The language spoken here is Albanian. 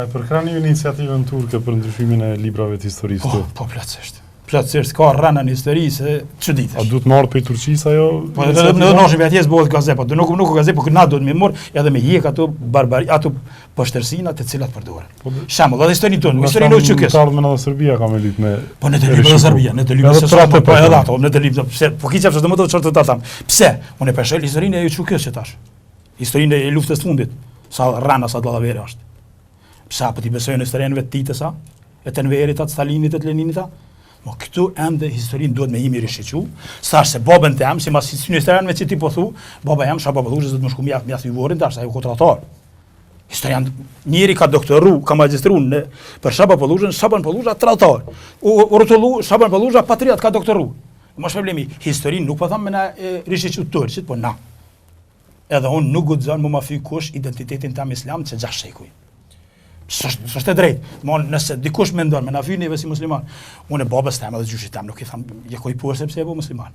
Përkrani ju iniciativën turke për ndryshimin e librave të historisë? Po, plotësisht. Plotësisht, ka rrana në historisë çuditësh. A duhet marrë për Turqisë ajo? Po në noshin vetjes bëhet gazet, po nuk gazet, po na duhet më marr edhe me hjek ato ato poshtërsina të cilat përdoren. Shembull, edhe historinë tonë, historinë e Çukës. Ka ardhur edhe Serbia ka me lyp me. Po në të lypë e Serbia, në të lypë se sa po edhe ato, në të lypë, pse po kiçë çfarë do të çfarë ta them. Pse? Unë e peshoj historinë e Çukës që tash. Historinë e luftës së fundit, sa rrana sa dallavere është. Pse apo ti besoj në historinë vetë Titësa, e Tenverit, të Stalinit, të Leninit? Mo këtu ende historinë duhet me jemi rishiqu, sa se babën tem, si mas historian me që ti po thu, baba jam Shaba Ballushës do të më shku mjaft hyvorin tash, sa ju kontratar. Historian njëri ka doktoru, ka magjistru për Shaba Ballushën, Shaban Ballusha tradhtar. U rrotullu Shaban Ballusha patriot ka doktoru. Mos problemi, historinë nuk po tham me na rishiqu turqit, po na. Edhe unë nuk guxon më ma fyj kush identitetin tam islam që 6 shekuj. S'është e drejtë. Nëse dikush mendon me na fyj neve si musliman, unë babës tem edhe gjyshit tem nuk i tham, je koj poshtë sepse e po musliman.